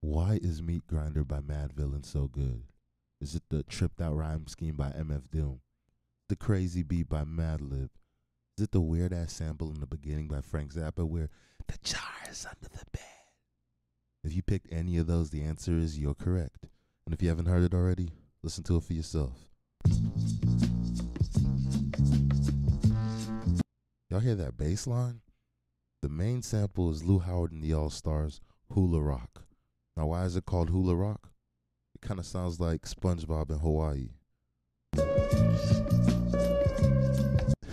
Why is Meat Grinder by Madvillain so good? Is it the tripped out rhyme scheme by MF Doom? The crazy beat by Madlib? Is it the weird ass sample in the beginning by Frank Zappa where the jar is under the bed? If you picked any of those, the answer is you're correct. And if you haven't heard it already, listen to it for yourself. Y'all hear that bass line? The main sample is Lou Howard and the All Stars, Hula Rock. Now, why is it called Hula Rock? It kind of sounds like SpongeBob in Hawaii.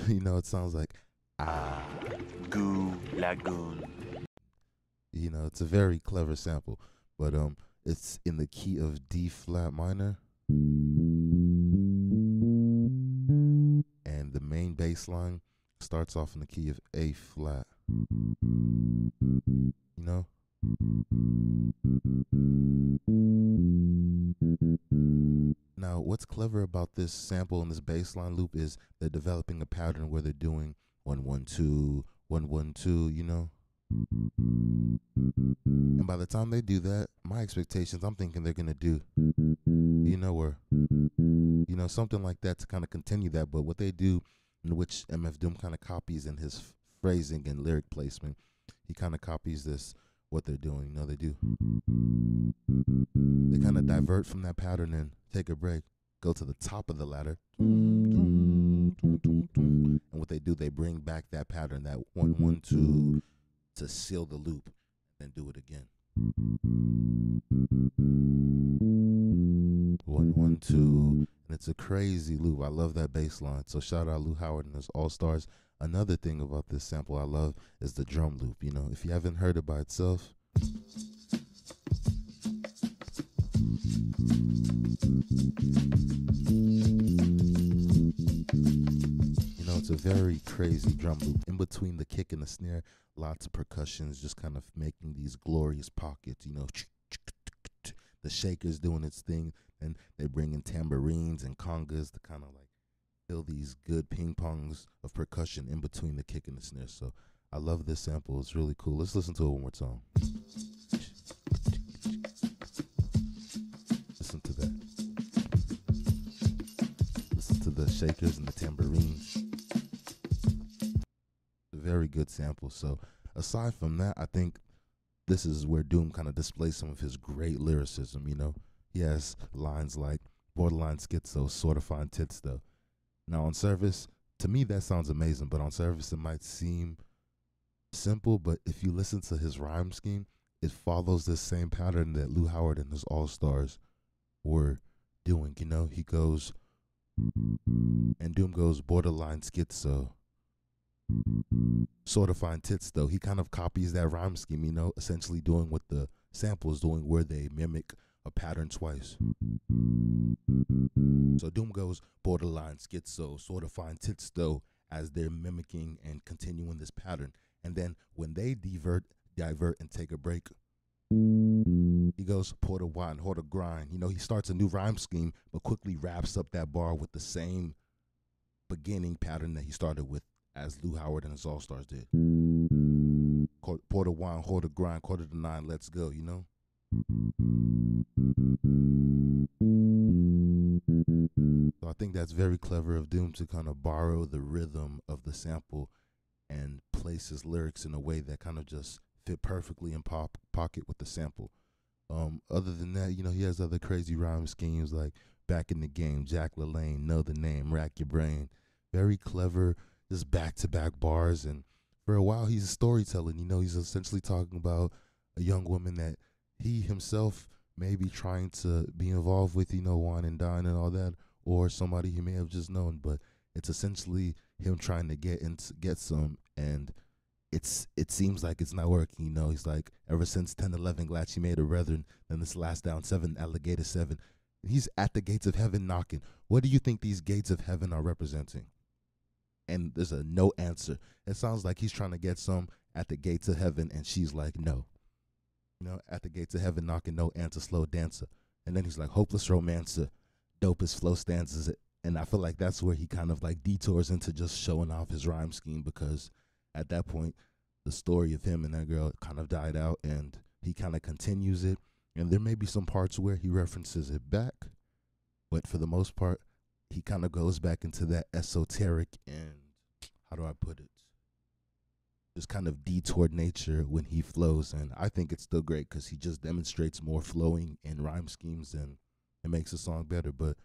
You know, it sounds like Goo Lagoon. You know, it's a very clever sample, but it's in the key of D flat minor, and the main bass line starts off in the key of A flat. You know? Now, what's clever about this sample and this bass line loop is they're developing a pattern where they're doing 1-1-2, 1-1-2, you know? And by the time they do that, my expectations, I'm thinking they're gonna do, something like that to kind of continue that. But what they do, in which MF Doom kind of copies in his phrasing and lyric placement, he kind of copies this, what they're doing. They kind of divert from that pattern and take a break, go to the top of the ladder, and what they do, they bring back that pattern, that 1-1-2, to seal the loop, and do it again. 1-1-2, and it's a crazy loop. I love that bass line. So shout out Lou Howard and his All Stars. Another thing about this sample I love is the drum loop. If you haven't heard it by itself, it's a very crazy drum loop. In between the kick and the snare, lots of percussions just kind of making these glorious pockets, The shaker's doing its thing, and they bring in tambourines and congas to kind of like fill these good ping pongs of percussion in between the kick and the snare. So I love this sample. It's really cool. Let's listen to it one more time. Listen to that. Listen to the shakers and the tambourines. A very good sample. So aside from that, I think this is where Doom kind of displays some of his great lyricism. He has lines like borderline schizo, sort of fine tits though. Now on surface, to me that sounds amazing, but on surface it might seem simple, but if you listen to his rhyme scheme, it follows this same pattern that Lou Howard and his All Stars were doing. He goes, and Doom goes borderline schizo, sort of fine tits though. He kind of copies that rhyme scheme, essentially doing what the sample is doing, where they mimic a pattern twice. So Doom goes borderline schizo, sort of fine tits though, as they're mimicking and continuing this pattern. And then when they divert and take a break, he goes pour the wine, hold the grind. He starts a new rhyme scheme, but quickly wraps up that bar with the same beginning pattern that he started with, as Lou Howard and his All Stars did. Pour the wine, hold the grind, 8:45, let's go, So I think that's very clever of Doom to kind of borrow the rhythm of the sample and place his lyrics in a way that kind of just fit perfectly in pocket with the sample. Other than that, he has other crazy rhyme schemes like Back in the Game, Jack LaLanne, Know the Name, Rack Your Brain. Very clever, just back-to-back bars. And for a while, he's storytelling. He's essentially talking about a young woman that he himself may be trying to be involved with, wine and dine and all that, or somebody he may have just known. But it's essentially him trying to get some, and it seems like it's not working. He's like, ever since 10-11, glad she made her brethren. Then this last down 7, alligator 7. He's at the gates of heaven knocking. What do you think these gates of heaven are representing? And there's a no answer. It sounds like he's trying to get some at the gates of heaven, and she's like, no. At the gates of heaven knocking, no answer, slow dancer. And then he's like, hopeless romancer, dopest flow stanzas. And I feel like that's where he kind of like detours into just showing off his rhyme scheme, because at that point, the story of him and that girl kind of died out, and he kind of continues it And there may be some parts where he references it back, but for the most part, he kind of goes back into that esoteric and, how do I put it, just kind of detoured nature when he flows. And I think it's still great because he just demonstrates more flowing and rhyme schemes, and it makes the song better. But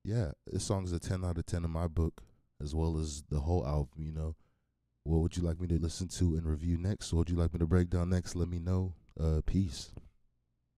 yeah, this song's a 10 out of 10 in my book, as well as the whole album, you know. What would you like me to listen to and review next? What would you like me to break down next? Let me know. Peace.